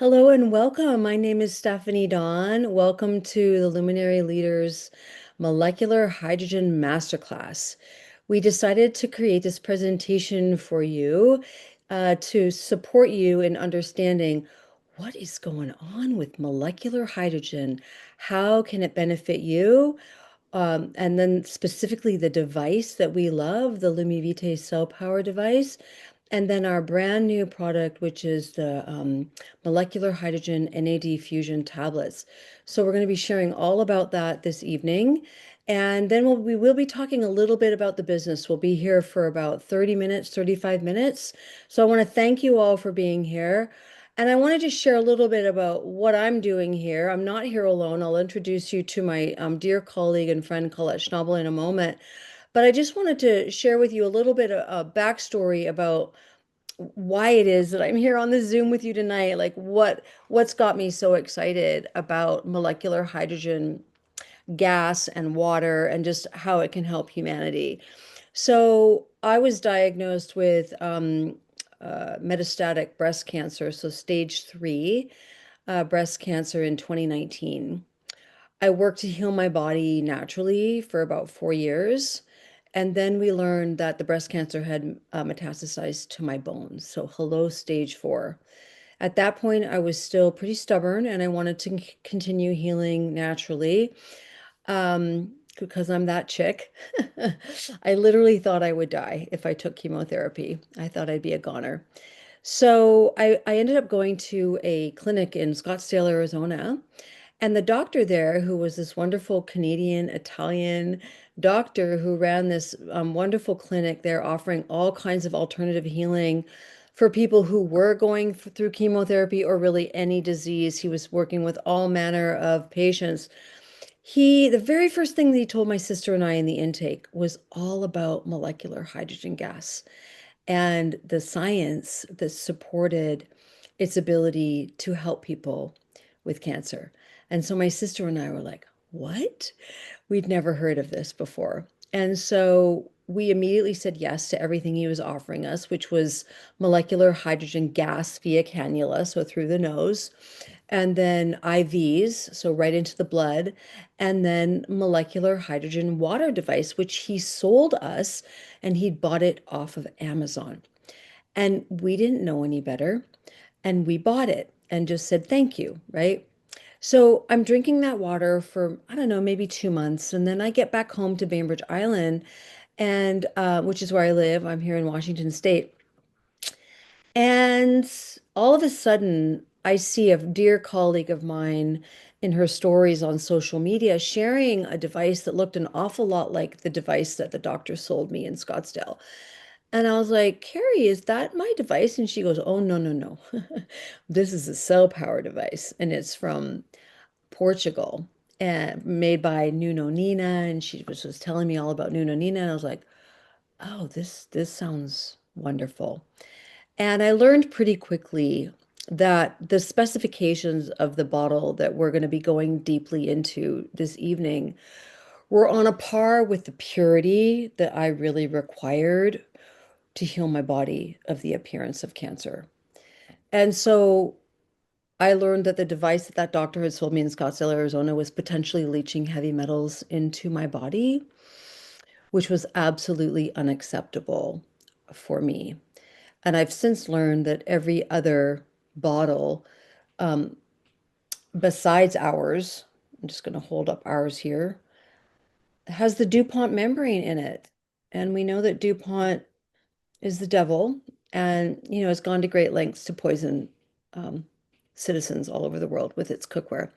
Hello and welcome. My name is Stephanie Dawn. Welcome to the Luminary Leaders Molecular Hydrogen Masterclass. We decided to create this presentation for you to support you in understanding what is going on with molecular hydrogen. How can it benefit you? And then specifically the device that we love, the LumiVitae cell power device. And then our brand new product, which is the molecular hydrogen NAD fusion tablets. So we're going to be sharing all about that this evening. And then we will be talking a little bit about the business. We'll be here for about 30 minutes, 35 minutes. So I want to thank you all for being here. And I wanted to share a little bit about what I'm doing here. I'm not here alone. I'll introduce you to my dear colleague and friend Colette Schnabel in a moment. But I just wanted to share with you a little bit of backstory about why it is that I'm here on the Zoom with you tonight. Like what's got me so excited about molecular hydrogen gas and water and just how it can help humanity. So I was diagnosed with metastatic breast cancer, so stage 3 breast cancer in 2019. I worked to heal my body naturally for about 4 years. And then we learned that the breast cancer had metastasized to my bones. So, hello, stage 4. At that point, I was still pretty stubborn and I wanted to continue healing naturally because I'm that chick. I literally thought I would die if I took chemotherapy. I thought I'd be a goner. So I ended up going to a clinic in Scottsdale, Arizona, and the doctor there, who was this wonderful Canadian Italian doctor who ran this wonderful clinic there, offering all kinds of alternative healing for people who were going through chemotherapy or really any disease. He was working with all manner of patients. The very first thing that he told my sister and I in the intake was all about molecular hydrogen gas and the science that supported its ability to help people with cancer. And so my sister and I were like, what? We'd never heard of this before. And so we immediately said yes to everything he was offering us, which was molecular hydrogen gas via cannula, so through the nose, and then IVs, so right into the blood, and then molecular hydrogen water device, which he sold us, and he'd bought it off of Amazon. And we didn't know any better, and we bought it and just said thank you, right? So I'm drinking that water for, I don't know, maybe 2 months. And then I get back home to Bainbridge Island, and which is where I live. I'm here in Washington State. And all of a sudden, I see a dear colleague of mine in her stories on social media sharing a device that looked an awful lot like the device that the doctor sold me in Scottsdale. And I was like, Carrie, is that my device? And she goes, oh, no, no, no. This is a cell power device, and it's from Portugal and made by Nuno Nina. And she was telling me all about Nuno Nina. And I was like, oh, this sounds wonderful. And I learned pretty quickly that the specifications of the bottle that we're going to be going deeply into this evening were on a par with the purity that I really required to heal my body of the appearance of cancer. And so I learned that the device that that doctor had sold me in Scottsdale, Arizona, was potentially leaching heavy metals into my body, which was absolutely unacceptable for me. And I've since learned that every other bottle, um, besides ours, I'm just going to hold up ours here, has the DuPont membrane in it. And we know that DuPont is the devil and, has gone to great lengths to poison um, citizens all over the world with its cookware.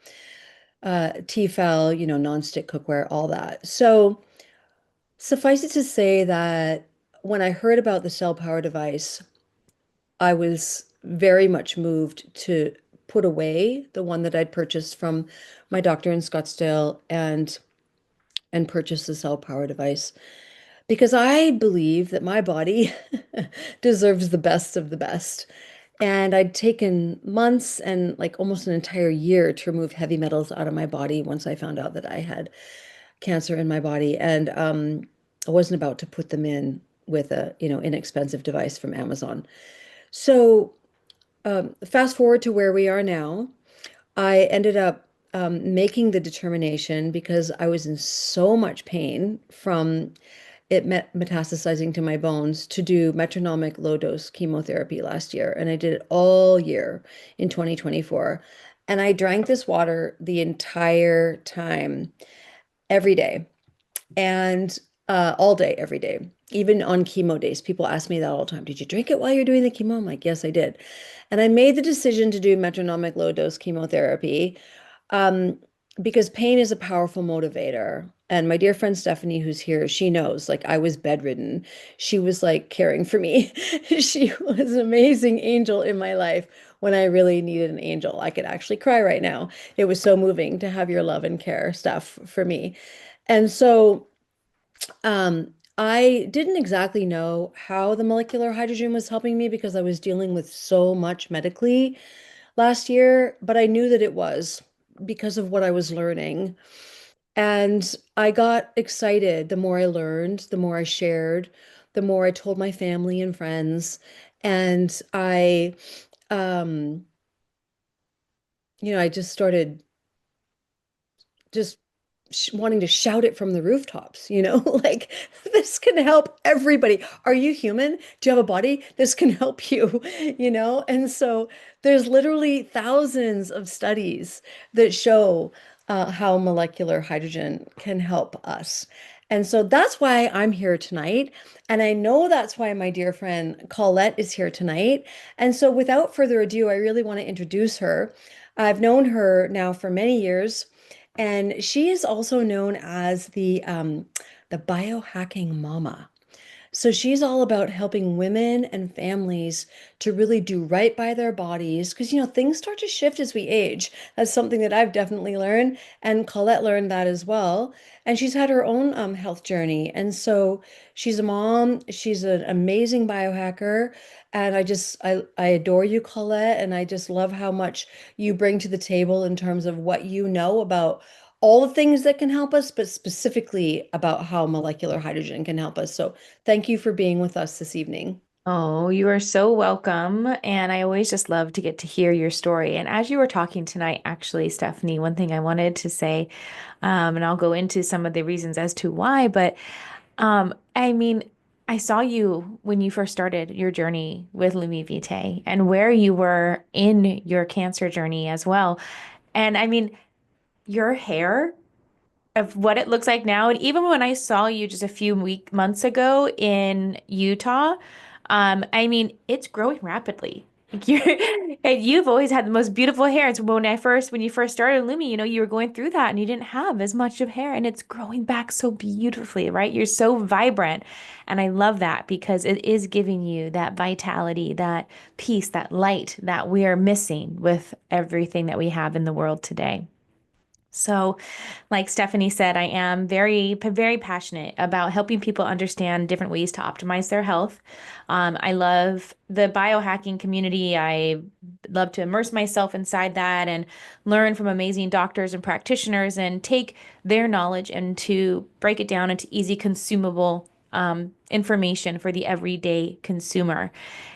Tefal, nonstick cookware, all that. So suffice it to say that when I heard about the cell power device, I was very much moved to put away the one that I'd purchased from my doctor in Scottsdale and purchase the cell power device because I believe that my body deserves the best of the best. And I'd taken months and like almost an entire year to remove heavy metals out of my body once I found out that I had cancer in my body. And I wasn't about to put them in with a, inexpensive device from Amazon. So fast forward to where we are now. I ended up making the determination because I was in so much pain from it metastasizing to my bones to do metronomic low dose chemotherapy last year. And I did it all year in 2024. And I drank this water the entire time, every day and all day, every day, even on chemo days. People ask me that all the time. Did you drink it while you're doing the chemo? I'm like, yes, I did. And I made the decision to do metronomic low dose chemotherapy um, because pain is a powerful motivator. And my dear friend Stephanie, who's here, she knows, like, I was bedridden. She was like caring for me. She was an amazing angel in my life when I really needed an angel. I could actually cry right now. It was so moving to have your love and care stuff for me. And so I didn't exactly know how the molecular hydrogen was helping me because I was dealing with so much medically last year, but I knew that it was because of what I was learning. And I got excited. The more I learned, the more I shared, the more I told my family and friends. And um, I just started just wanting to shout it from the rooftops, like this can help everybody. Are you human? Do you have a body? This can help you, And so there's literally thousands of studies that show how molecular hydrogen can help us. And so that's why I'm here tonight. And I know that's why my dear friend Colette is here tonight. And so without further ado, I really want to introduce her. I've known her now for many years. And she is also known as the Biohacking Mama. So she's all about helping women and families to really do right by their bodies because things start to shift as we age. That's something that I've definitely learned, and Colette learned that as well. And she's had her own health journey, and so she's a mom. She's an amazing biohacker, and I adore you, Colette, and I just love how much you bring to the table in terms of what you know about all the things that can help us, but specifically about how molecular hydrogen can help us. So thank you for being with us this evening. Oh, you are so welcome. And I always just love to get to hear your story. And as you were talking tonight, actually, Stephanie, one thing I wanted to say, and I'll go into some of the reasons as to why, but I mean, I saw you when you first started your journey with LumiVitae and where you were in your cancer journey as well. And I mean, your hair of what it looks like now. And even when I saw you just a few months ago in Utah, I mean, it's growing rapidly. Like and you've always had the most beautiful hair. It's when you first started Lumi, you were going through that and you didn't have as much of hair and it's growing back so beautifully, right? You're so vibrant. And I love that because it is giving you that vitality, that peace, that light that we are missing with everything that we have in the world today. So, like Stephanie said, I am very passionate about helping people understand different ways to optimize their health. I love the biohacking community. I love to immerse myself inside that and learn from amazing doctors and practitioners and take their knowledge and to break it down into easy, consumable information for the everyday consumer.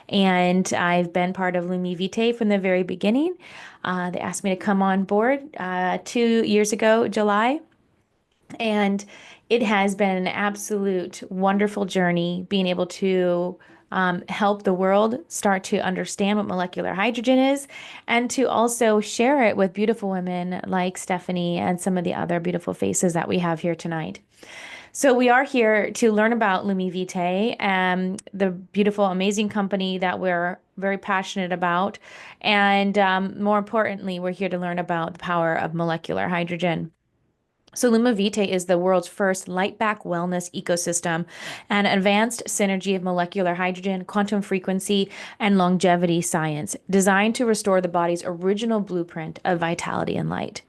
And I've been part of LumiVitae from the very beginning. They asked me to come on board 2 years ago, July. And it has been an absolute wonderful journey being able to help the world start to understand what molecular hydrogen is and to also share it with beautiful women like Stephanie and some of the other beautiful faces that we have here tonight. So we are here to learn about LumiVitae, the beautiful, amazing company that we're very passionate about. And more importantly, we're here to learn about the power of molecular hydrogen. So LumiVitae is the world's first light-back wellness ecosystem, an advanced synergy of molecular hydrogen, quantum frequency, and longevity science designed to restore the body's original blueprint of vitality and light.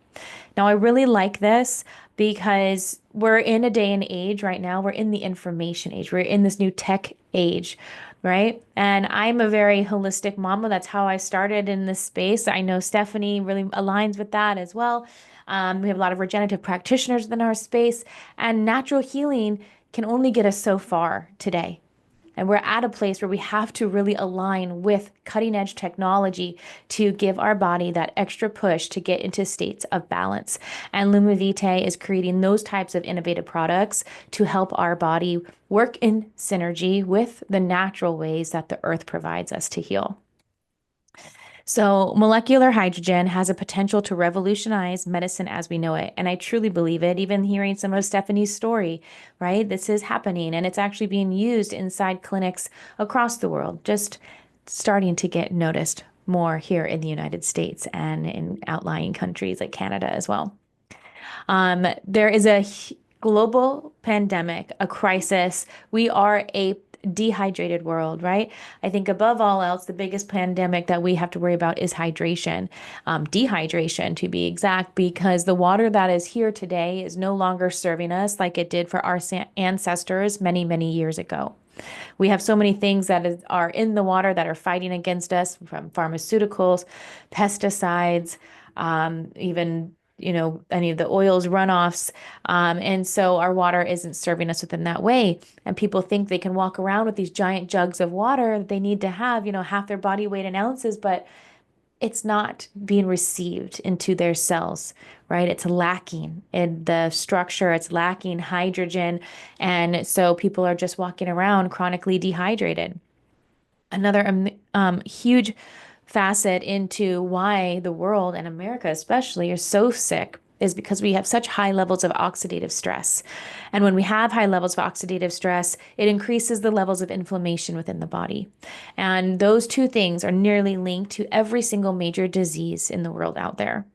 Now, I really like this because we're in a day and age right now. We're in the information age. We're in this new tech age, right? And I'm a very holistic mama. That's how I started in this space. I know Stephanie really aligns with that as well. We have a lot of regenerative practitioners in our space, and natural healing can only get us so far today. And we're at a place where we have to really align with cutting edge technology to give our body that extra push to get into states of balance. And LumiVitae is creating those types of innovative products to help our body work in synergy with the natural ways that the earth provides us to heal. So, molecular hydrogen has a potential to revolutionize medicine as we know it. And I truly believe it, even hearing some of Stephanie's story, right? This is happening and it's actually being used inside clinics across the world, just starting to get noticed more here in the United States and in outlying countries like Canada as well. There is a global pandemic, a crisis. We are a dehydrated world, right? I think above all else, the biggest pandemic that we have to worry about is hydration, dehydration to be exact, because the water that is here today is no longer serving us like it did for our ancestors many, many years ago. We have so many things that are in the water that are fighting against us, from pharmaceuticals, pesticides, even any of the oils runoffs. And so our water isn't serving us within that way. And people think they can walk around with these giant jugs of water that they need to have, half their body weight in ounces, but it's not being received into their cells, right? It's lacking in the structure, it's lacking hydrogen. And so people are just walking around chronically dehydrated. Another huge facet into why the world and America especially are so sick is because we have such high levels of oxidative stress. And when we have high levels of oxidative stress, it increases the levels of inflammation within the body. And those two things are nearly linked to every single major disease in the world out there.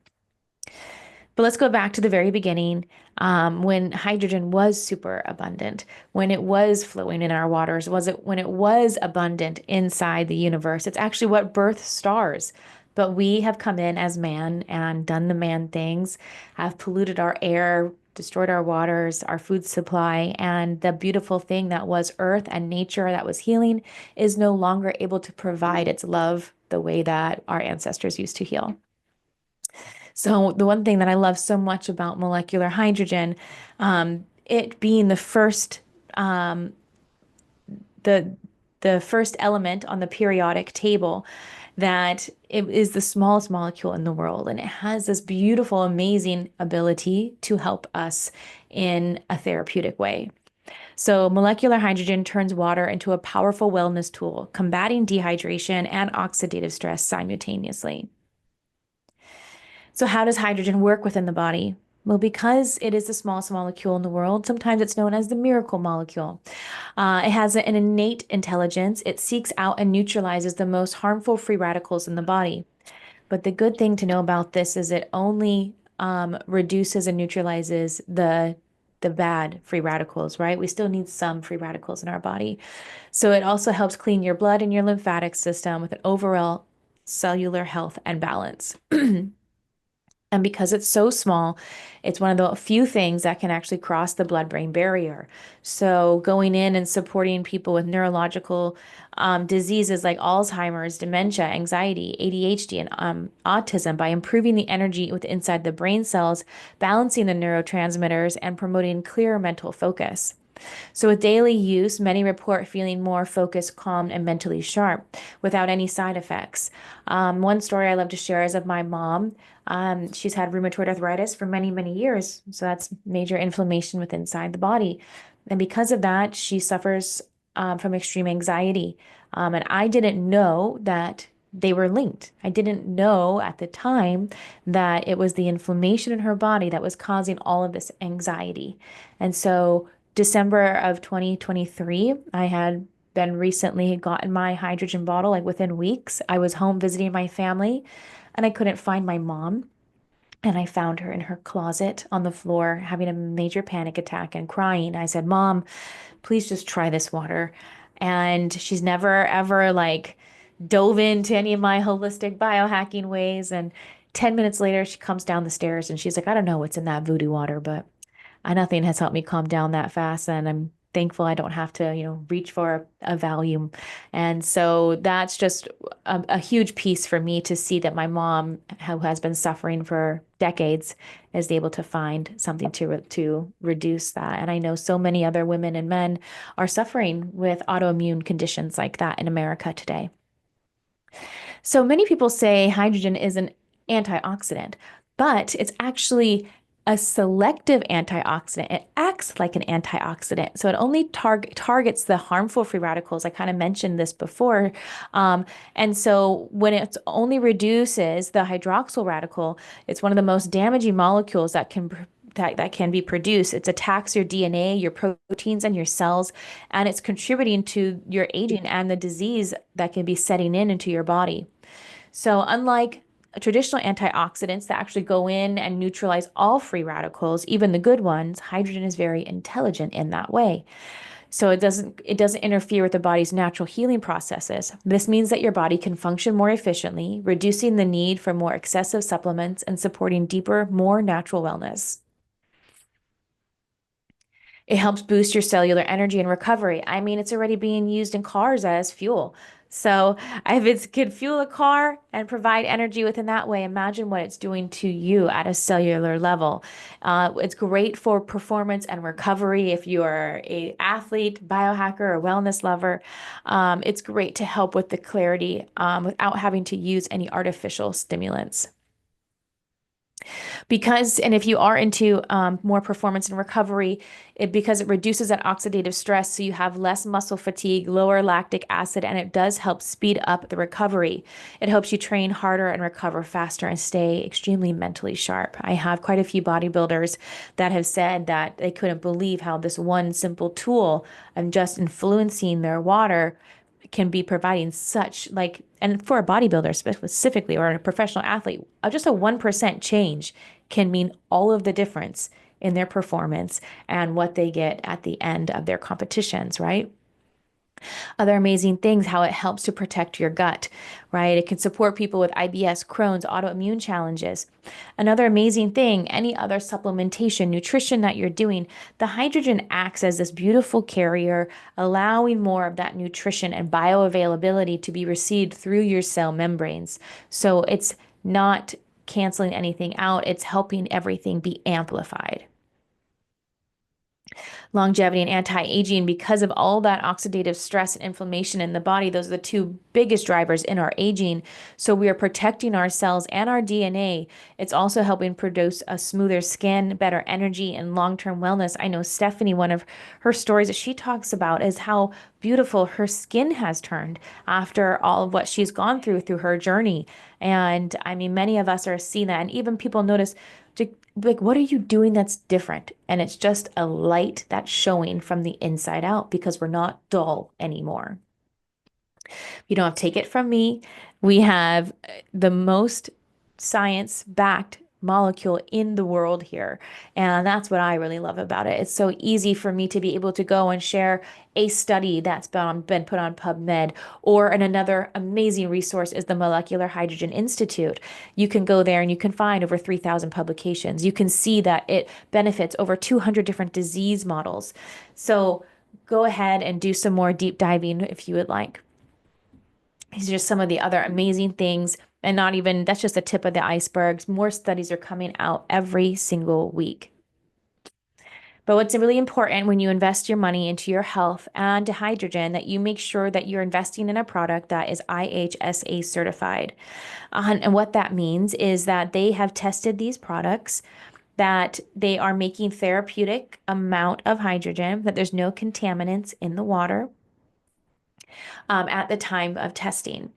But let's go back to the very beginning, when hydrogen was super abundant, when it was flowing in our waters, was it when it was abundant inside the universe? It's actually what birthed stars. But we have come in as man and done the man things, have polluted our air, destroyed our waters, our food supply, and the beautiful thing that was earth and nature that was healing is no longer able to provide its love the way that our ancestors used to heal. So the one thing that I love so much about molecular hydrogen, it being um, the the first element on the periodic table, that it is the smallest molecule in the world, and it has this beautiful, amazing ability to help us in a therapeutic way. So molecular hydrogen turns water into a powerful wellness tool, combating dehydration and oxidative stress simultaneously. So, how does hydrogen work within the body? Well, because it is the smallest molecule in the world, sometimes it's known as the miracle molecule. It has an innate intelligence. It seeks out and neutralizes the most harmful free radicals in the body. But the good thing to know about this is it only reduces and neutralizes the bad free radicals, right? We still need some free radicals in our body. So it also helps clean your blood and your lymphatic system with an overall cellular health and balance. And because it's so small, it's one of the few things that can actually cross the blood-brain barrier. So going in and supporting people with neurological diseases like Alzheimer's, dementia, anxiety, ADHD, and autism by improving the energy within inside the brain cells, balancing the neurotransmitters, and promoting clear mental focus. So with daily use, many report feeling more focused, calm, and mentally sharp without any side effects. One story I love to share is of my mom. She's had rheumatoid arthritis for many, many years. So that's major inflammation within inside the body. And because of that, she suffers from extreme anxiety. And I didn't know that they were linked. I didn't know at the time that it was the inflammation in her body that was causing all of this anxiety. And so December of 2023, I had been recently gotten my hydrogen bottle like within weeks. I was home visiting my family and I couldn't find my mom. And I found her in her closet on the floor having a major panic attack and crying. I said, Mom, please just try this water. And she's never ever like dove into any of my holistic biohacking ways. And 10 minutes later, she comes down the stairs and she's like, I don't know what's in that voodoo water, but nothing has helped me calm down that fast. And I'm thankful I don't have to, reach for a Valium. And so that's just a huge piece for me to see that my mom, who has been suffering for decades, is able to find something to reduce that. And I know so many other women and men are suffering with autoimmune conditions like that in America today. So many people say hydrogen is an antioxidant, but it's actually a selective antioxidant. It acts like an antioxidant. So it only targets the harmful free radicals. I kind of mentioned this before. And so when it only reduces the hydroxyl radical, it's one of the most damaging molecules that can be produced. It attacks your DNA, your proteins, and your cells, and it's contributing to your aging and the disease that can be setting in into your body. So, unlike traditional antioxidants that actually go in and neutralize all free radicals, even the good ones, hydrogen is very intelligent in that way. So it doesn't interfere with the body's natural healing processes. This means that your body can function more efficiently, reducing the need for more excessive supplements and supporting deeper, more natural wellness. It helps boost your cellular energy and recovery. I mean, it's already being used in cars as fuel. So if it could fuel a car and provide energy within that way, imagine what it's doing to you at a cellular level. It's great for performance and recovery if you are a athlete, biohacker, or wellness lover. It's great to help with the clarity without having to use any artificial stimulants. And if you are into more performance and recovery, because it reduces that oxidative stress, so you have less muscle fatigue, lower lactic acid, and it does help speed up the recovery. It helps you train harder and recover faster and stay extremely mentally sharp. I have quite a few bodybuilders that have said that they couldn't believe how this one simple tool and just influencing their water can be providing such like, and for a bodybuilder specifically or a professional athlete, just a 1% change can mean all of the difference in their performance and what they get at the end of their competitions, right? Other amazing things, how it helps to protect your gut, right? It can support people with IBS, Crohn's, autoimmune challenges. Another amazing thing, any other supplementation, nutrition that you're doing, the hydrogen acts as this beautiful carrier, allowing more of that nutrition and bioavailability to be received through your cell membranes. So it's not canceling anything out, it's helping everything be amplified. Longevity and anti-aging, because of all that oxidative stress and inflammation in the body. Those are the two biggest drivers in our aging. So we are protecting our cells and our DNA. It's also helping produce a smoother skin, better energy, and long-term wellness. I know Stephanie, one of her stories that she talks about is how beautiful her skin has turned after all of what she's gone through her journey. And I mean, many of us are seeing that, and even people notice, like, what are you doing that's different? And it's just a light that's showing from the inside out because we're not dull anymore. You don't have to take it from me. We have the most science-backed molecule in the world here. And that's what I really love about it. It's so easy for me to be able to go and share a study that's been put on PubMed, or another amazing resource is the Molecular Hydrogen Institute. You can go there and you can find over 3,000 publications. You can see that it benefits over 200 different disease models. So go ahead and do some more deep diving if you would like. These are just some of the other amazing things, and not even, that's just the tip of the icebergs. More studies are coming out every single week. But what's really important when you invest your money into your health and to hydrogen, that you make sure that you're investing in a product that is IHSA certified. And what that means is that they have tested these products, that they are making therapeutic amount of hydrogen, that there's no contaminants in the water at the time of testing.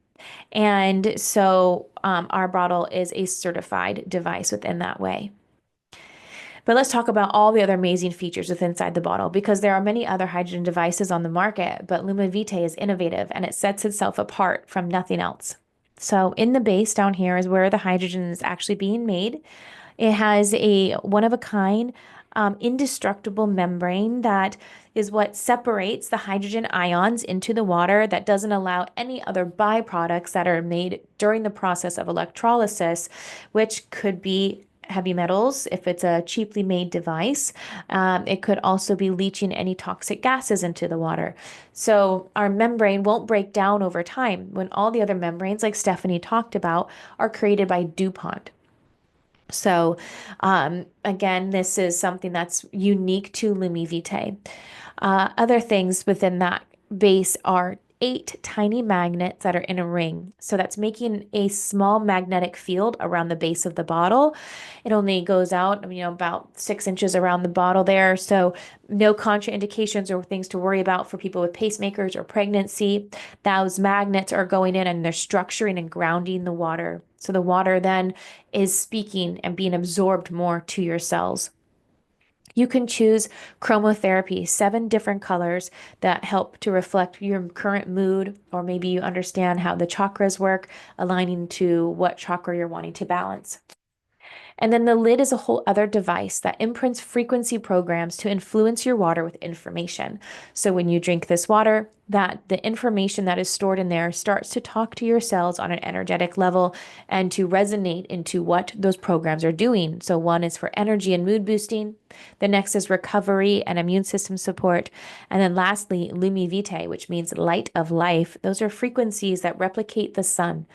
And so our bottle is a certified device within that way. But let's talk about all the other amazing features within inside the bottle, because there are many other hydrogen devices on the market, but LumiVitae is innovative and it sets itself apart from nothing else. So in the base down here is where the hydrogen is actually being made. It has a one-of-a-kind indestructible membrane that is what separates the hydrogen ions into the water, that doesn't allow any other byproducts that are made during the process of electrolysis, which could be heavy metals if it's a cheaply made device. It could also be leaching any toxic gases into the water. So our membrane won't break down over time when all the other membranes, like Stephanie talked about, are created by DuPont. So, again, this is something that's unique to LumiVitae. Other things within that base are 8 tiny magnets that are in a ring. So that's making a small magnetic field around the base of the bottle. It only goes out, about 6 inches around the bottle there. So no contraindications or things to worry about for people with pacemakers or pregnancy. Those magnets are going in and they're structuring and grounding the water. So the water then is speaking and being absorbed more to your cells. You can choose chromotherapy, 7 different colors that help to reflect your current mood, or maybe you understand how the chakras work, aligning to what chakra you're wanting to balance. And then the lid is a whole other device that imprints frequency programs to influence your water with information. So when you drink this water, that the information that is stored in there starts to talk to your cells on an energetic level and to resonate into what those programs are doing. So one is for energy and mood boosting. The next is recovery and immune system support. And then lastly, LumiVitae, which means light of life. Those are frequencies that replicate the sun.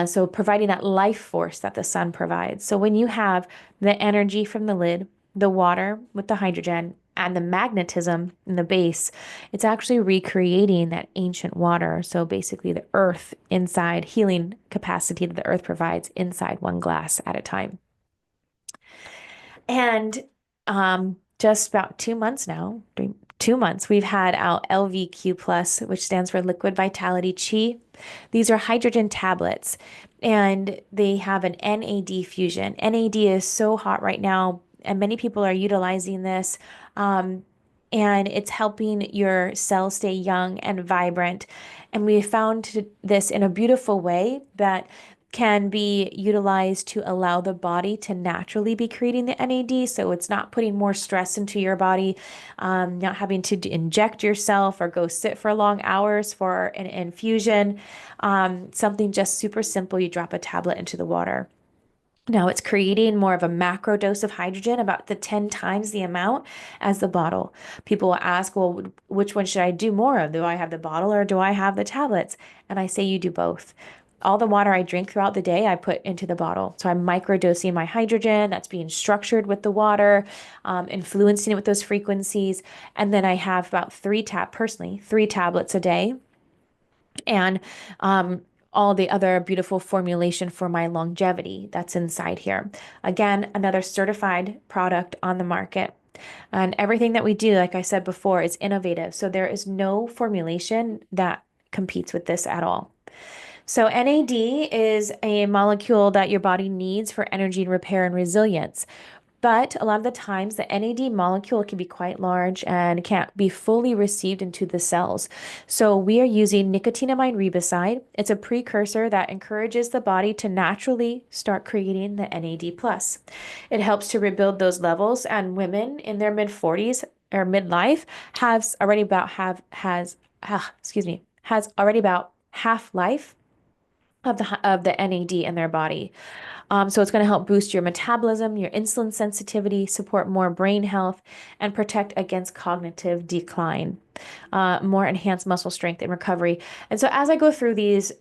So providing that life force that the sun provides. So when you have the energy from the lid, the water with the hydrogen, and the magnetism in the base, it's actually recreating that ancient water. So basically the earth inside, healing capacity that the earth provides inside one glass at a time. And just about 2 months now, 2 months, we've had our LVQ Plus, which stands for Liquid Vitality Chi. These are hydrogen tablets, and they have an NAD fusion. NAD is so hot right now, and many people are utilizing this. And it's helping your cells stay young and vibrant. And we found this in a beautiful way that can be utilized to allow the body to naturally be creating the NAD. So it's not putting more stress into your body, not having to inject yourself or go sit for long hours for an infusion. Something just super simple. You drop a tablet into the water. Now it's creating more of a macro dose of hydrogen, about the 10 times the amount as the bottle. People will ask, well, which one should I do more of? Do I have the bottle or do I have the tablets? And I say you do both. All the water I drink throughout the day, I put into the bottle. So I'm microdosing my hydrogen that's being structured with the water, influencing it with those frequencies. And then I have about personally, 3 tablets a day. And all the other beautiful formulation for my longevity that's inside here. Again, another certified product on the market. And everything that we do, like I said before, is innovative. So there is no formulation that competes with this at all. So NAD is a molecule that your body needs for energy and repair and resilience. But a lot of the times, the NAD molecule can be quite large and can't be fully received into the cells. So we are using nicotinamide riboside. It's a precursor that encourages the body to naturally start creating the NAD+. It helps to rebuild those levels, and women in their mid-40s or midlife has already about half life of the NAD in their body. So it's going to help boost your metabolism, your insulin sensitivity, support more brain health, and protect against cognitive decline, more enhanced muscle strength and recovery. And so as I go through these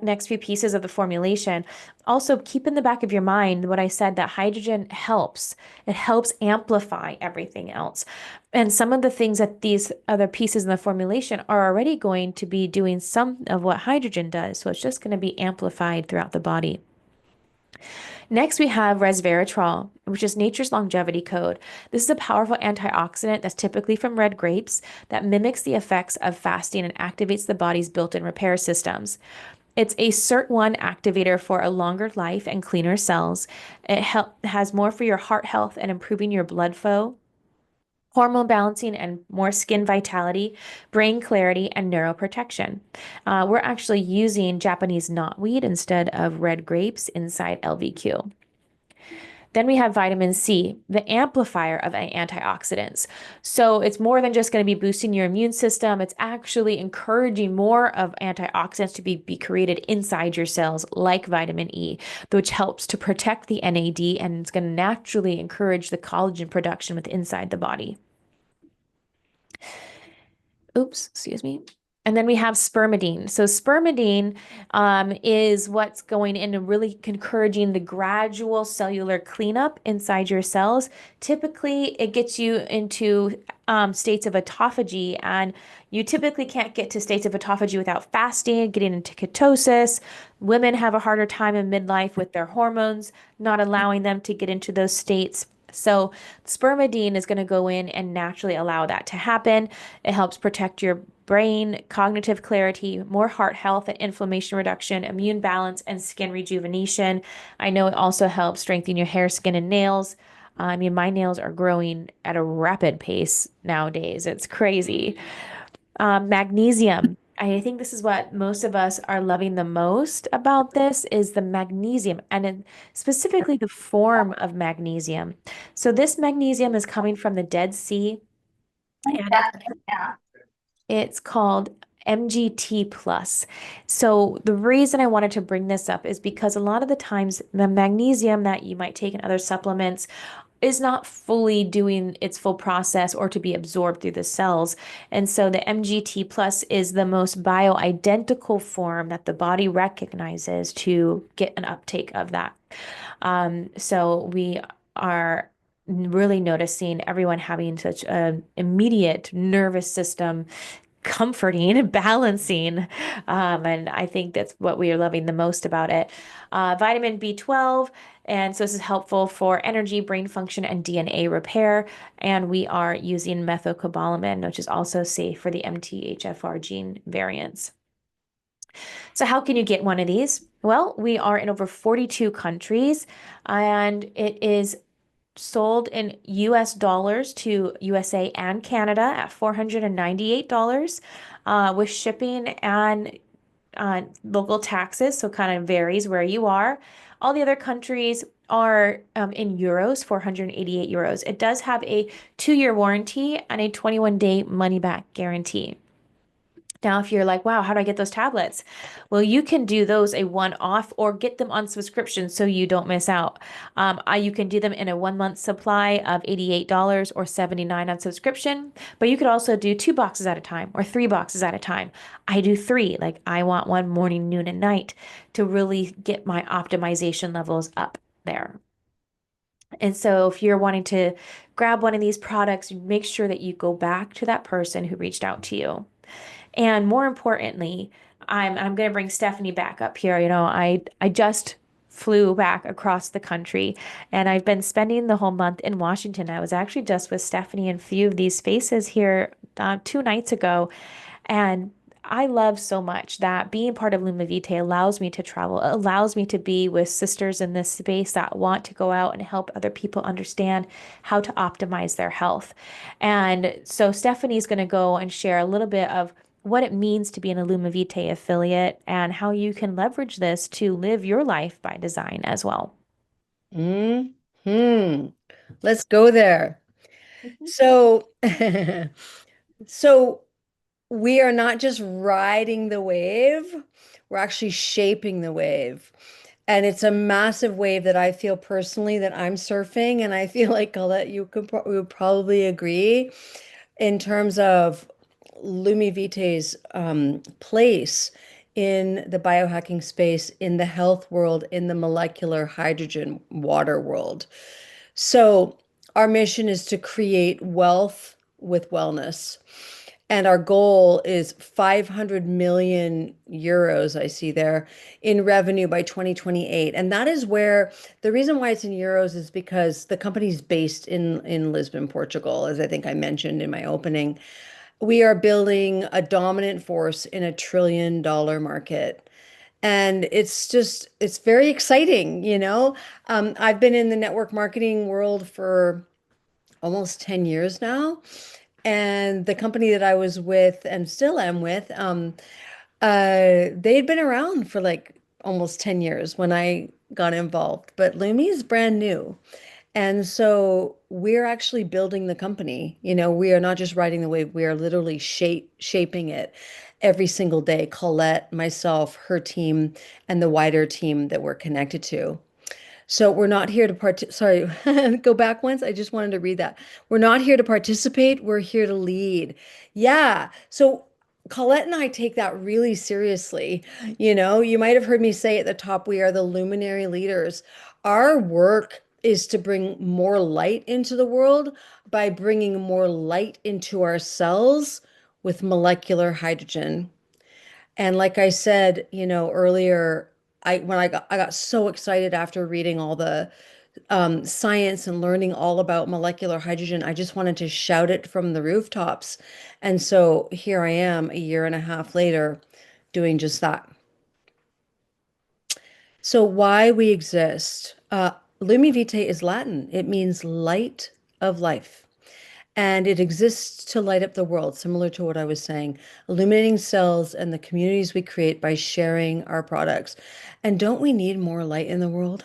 next few pieces of the formulation, also keep in the back of your mind what I said, that hydrogen helps. It helps amplify everything else. And some of the things that these other pieces in the formulation are already going to be doing some of what hydrogen does. So it's just going to be amplified throughout the body. Next, we have resveratrol, which is nature's longevity code. This is a powerful antioxidant that's typically from red grapes that mimics the effects of fasting and activates the body's built-in repair systems. It's a SIRT1 activator for a longer life and cleaner cells. It has more for your heart health and improving your blood flow, hormone balancing and more skin vitality, brain clarity, and neuroprotection. We're actually using Japanese knotweed instead of red grapes inside LVQ. Then we have vitamin C, the amplifier of antioxidants. So it's more than just going to be boosting your immune system. It's actually encouraging more of antioxidants to be created inside your cells, like vitamin E, which helps to protect the NAD and it's going to naturally encourage the collagen production with inside the body. Oops, excuse me. And then we have spermidine. So spermidine is what's going in and really encouraging the gradual cellular cleanup inside your cells. Typically, it gets you into states of autophagy, and you typically can't get to states of autophagy without fasting, getting into ketosis. Women have a harder time in midlife with their hormones, not allowing them to get into those states. So spermidine is going to go in and naturally allow that to happen. It helps protect your brain, cognitive clarity, more heart health and inflammation reduction, immune balance, and skin rejuvenation. I know it also helps strengthen your hair, skin, and nails. I mean, my nails are growing at a rapid pace nowadays. It's crazy. Magnesium. I think this is what most of us are loving the most about this is the magnesium specifically the form of magnesium. So this magnesium is coming from the Dead Sea and it's called MGT plus. So the reason I wanted to bring this up is because a lot of the times the magnesium that you might take in other supplements is not fully doing its full process or to be absorbed through the cells. And so the MGT plus is the most bioidentical form that the body recognizes to get an uptake of that. So we are really noticing everyone having such an immediate nervous system comforting, balancing. And I think that's what we are loving the most about it. Vitamin B12. And so this is helpful for energy, brain function, and DNA repair. And we are using methylcobalamin, which is also safe for the MTHFR gene variants. So how can you get one of these? Well, we are in over 42 countries, and it is sold in US dollars to USA and Canada at $498 with shipping and local taxes. So kind of varies where you are. All the other countries are in euros, 488 euros. It does have a 2-year warranty and a 21-day money back guarantee. Now, if you're like, wow, how do I get those tablets? Well, you can do those a one-off or get them on subscription so you don't miss out. You can do them in a 1 month supply of $88 or $79 on subscription, but you could also do 2 boxes at a time or 3 boxes at a time. I do 3, like I want one morning, noon, and night to really get my optimization levels up there. And so if you're wanting to grab one of these products, make sure that you go back to that person who reached out to you. And more importantly, I'm going to bring Stephanie back up here. I just flew back across the country and I've been spending the whole month in Washington. I was actually just with Stephanie and a few of these faces here 2 nights ago. And I love so much that being part of LumiVitae allows me to travel, allows me to be with sisters in this space that want to go out and help other people understand how to optimize their health. And so Stephanie's going to go and share a little bit of what it means to be an LumiVitae affiliate and how you can leverage this to live your life by design as well. Hmm. Let's go there. Mhm. So, so we are not just riding the wave, we're actually shaping the wave. And it's a massive wave that I feel personally that I'm surfing. And I feel like Colette, you would probably agree in terms of LumiVitae's place in the biohacking space, in the health world, in the molecular hydrogen water world. So, our mission is to create wealth with wellness. And our goal is 500 million euros, I see there, in revenue by 2028. And that is where the reason why it's in euros is because the company's based in Lisbon, Portugal, as I think I mentioned in my opening. We are building a dominant force in a $1 trillion market. And it's very exciting. I've been in the network marketing world for almost 10 years now. And the company that I was with and still am with, they'd been around for like almost 10 years when I got involved, but Lumi is brand new. And so we're actually building the company. We are not just riding the wave, we are literally shaping it every single day. Colette, myself, her team, and the wider team that we're connected to. So we're not here to sorry, go back once. I just wanted to read that. We're not here to participate, we're here to lead. Yeah. So Colette and I take that really seriously. You might have heard me say at the top, we are the luminary leaders. Our work is to bring more light into the world by bringing more light into ourselves with molecular hydrogen. And like I said, earlier, I got so excited after reading all the science and learning all about molecular hydrogen. I just wanted to shout it from the rooftops. And so here I am a year and a half later doing just that. So why we exist. LumiVitae is Latin. It means light of life. And it exists to light up the world, similar to what I was saying, illuminating cells and the communities we create by sharing our products. And don't we need more light in the world?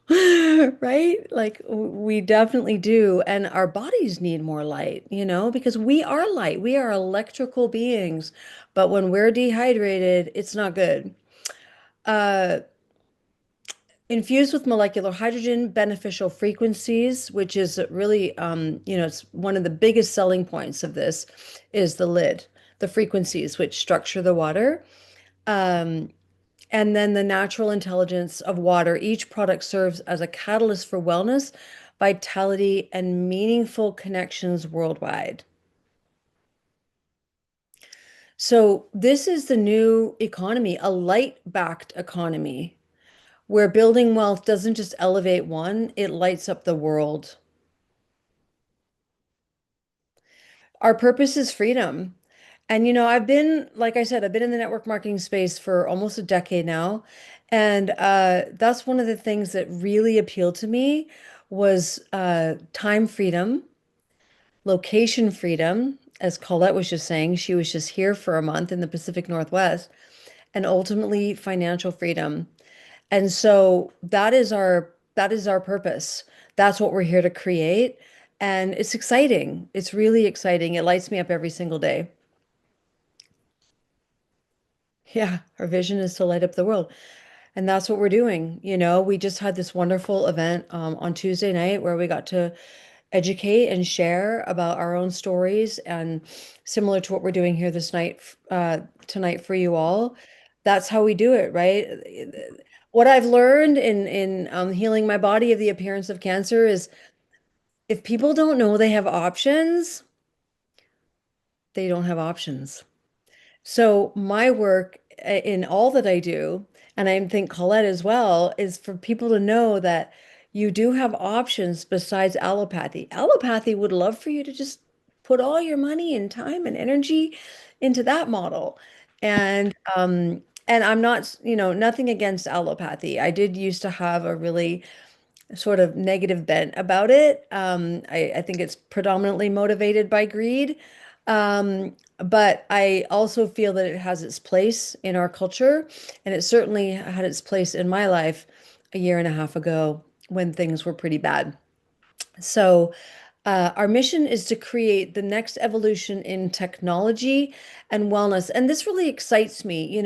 Right? Like we definitely do. And our bodies need more light, because we are light. We are electrical beings. But when we're dehydrated, it's not good. Uh, Infused with molecular hydrogen, beneficial frequencies, which is really, it's one of the biggest selling points of this is the lid, the frequencies which structure the water. Um, and then the natural intelligence of water. Each product serves as a catalyst for wellness, vitality, and meaningful connections worldwide. So this is the new economy, a light-backed economy, where building wealth doesn't just elevate one, it lights up the world. Our purpose is freedom. And like I said, I've been in the network marketing space for almost a decade now. And that's one of the things that really appealed to me was time freedom, location freedom, as Colette was just saying, she was just here for a month in the Pacific Northwest, and ultimately financial freedom. And so that is our purpose. That's what we're here to create. And it's exciting. It's really exciting. It lights me up every single day. Yeah, our vision is to light up the world. And that's what we're doing. We just had this wonderful event on Tuesday night where we got to educate and share about our own stories, and similar to what we're doing here this night, tonight for you all. That's how we do it, right? What I've learned in healing my body of the appearance of cancer is if people don't know they have options, they don't have options. So my work in all that I do, and I think Colette as well, is for people to know that you do have options besides allopathy. Allopathy would love for you to just put all your money and time and energy into that model. And I'm not, nothing against allopathy. I did used to have a really sort of negative bent about it. I think it's predominantly motivated by greed. But I also feel that it has its place in our culture, and it certainly had its place in my life a year and a half ago when things were pretty bad. So, our mission is to create the next evolution in technology and wellness. And this really excites me.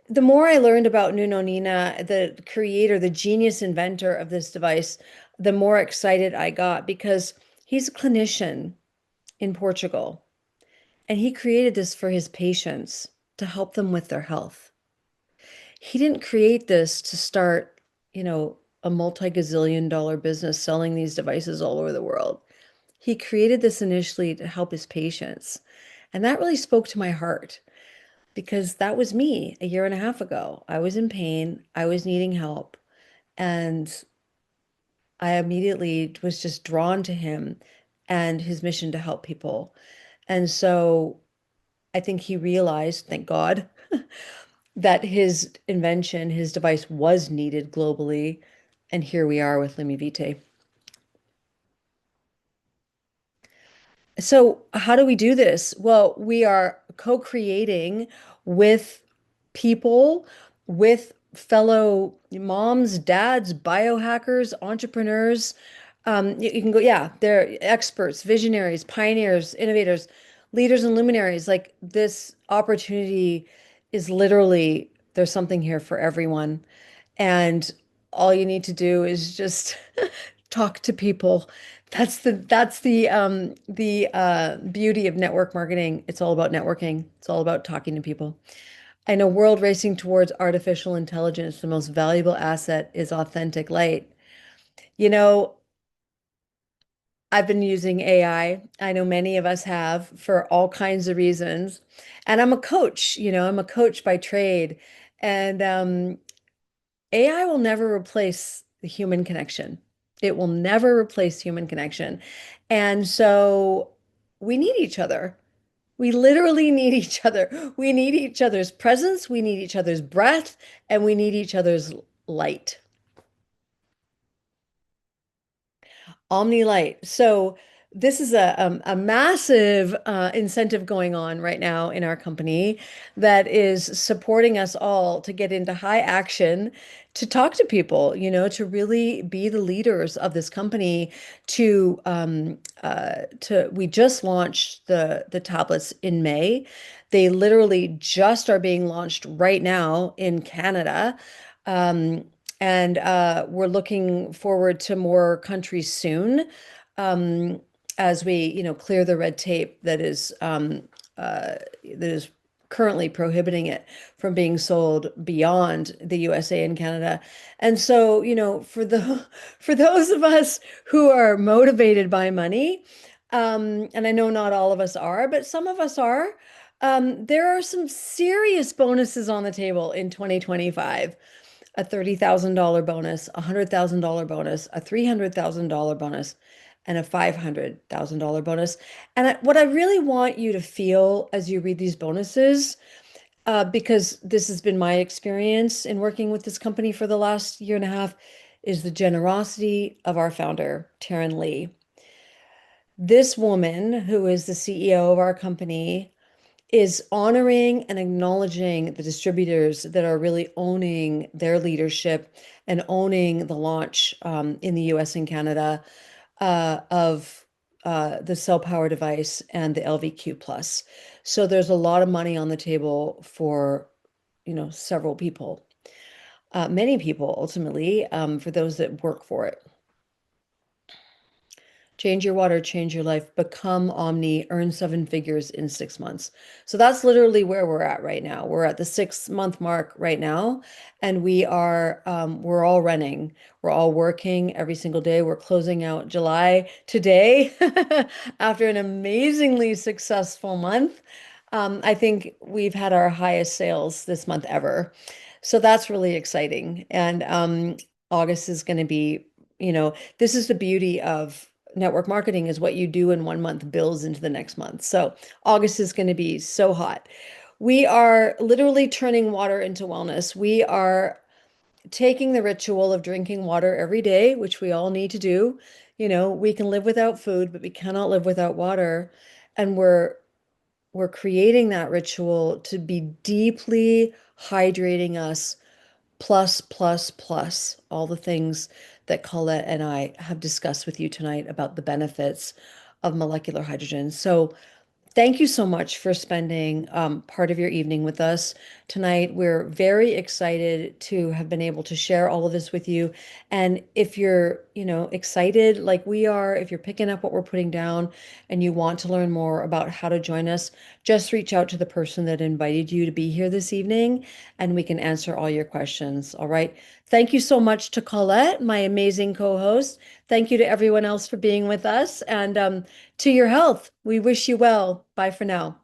The more I learned about Nuno Nina, the creator, the genius inventor of this device, the more excited I got because he's a clinician in Portugal and he created this for his patients to help them with their health. He didn't create this to start, a multi-gazillion dollar business selling these devices all over the world. He created this initially to help his patients. And that really spoke to my heart because that was me a year and a half ago. I was in pain, I was needing help, and I immediately was just drawn to him and his mission to help people. And so I think he realized, thank God, that his invention, his device was needed globally. And here we are with LumiVitae. So, how do we do this? Well, we are co-creating with people, with fellow moms, dads, biohackers, entrepreneurs. You can go, yeah, they're experts, visionaries, pioneers, innovators, leaders, and luminaries. Like this opportunity is literally, there's something here for everyone. And all you need to do is just talk to people. That's the beauty of network marketing. It's all about networking. It's all about talking to people. In a world racing towards artificial intelligence, the most valuable asset is authentic light. You know, I've been using AI. I know many of us have for all kinds of reasons. And I'm a coach, I'm a coach by trade. And AI will never replace the human connection. It will never replace human connection. And so we need each other. We literally need each other. We need each other's presence, we need each other's breath, and we need each other's light. Omni Light. So this is a massive incentive going on right now in our company that is supporting us all to get into high action, to talk to people, to really be the leaders of this company. We just launched the tablets in May. They literally just are being launched right now in Canada. Um, and we're looking forward to more countries soon, um, as we, clear the red tape that is currently prohibiting it from being sold beyond the USA and Canada. And so, for those of us who are motivated by money, and I know not all of us are, but some of us are, there are some serious bonuses on the table in 2025. A $30,000 bonus, a $100,000 bonus, a $300,000 bonus, and a $500,000 bonus. And what I really want you to feel as you read these bonuses, because this has been my experience in working with this company for the last year and a half, is the generosity of our founder, Taryn Lee. This woman, who is the CEO of our company, is honoring and acknowledging the distributors that are really owning their leadership and owning the launch in the US and Canada of the cell power device and the LVQ plus. So there's a lot of money on the table for, several people, many people ultimately, for those that work for it. Change your water, change your life, become Omni, earn seven figures in 6 months. So that's literally where we're at right now. We're at the 6 month mark right now, and we're all running. We're all working every single day. We're closing out July today after an amazingly successful month. I think we've had our highest sales this month ever. So that's really exciting. And August is going to be, this is the beauty of network marketing, is what you do in 1 month builds into the next month. So August is going to be so hot. We are literally turning water into wellness. We are taking the ritual of drinking water every day, which we all need to do. We can live without food, but we cannot live without water. And we're creating that ritual to be deeply hydrating us, plus, plus, plus, all the things that Colette and I have discussed with you tonight about the benefits of molecular hydrogen. So thank you so much for spending part of your evening with us tonight. We're very excited to have been able to share all of this with you. And if you're, excited like we are, if you're picking up what we're putting down and you want to learn more about how to join us, just reach out to the person that invited you to be here this evening, and we can answer all your questions. All right. Thank you so much to Colette, my amazing co-host. Thank you to everyone else for being with us. And to your health, we wish you well. Bye for now.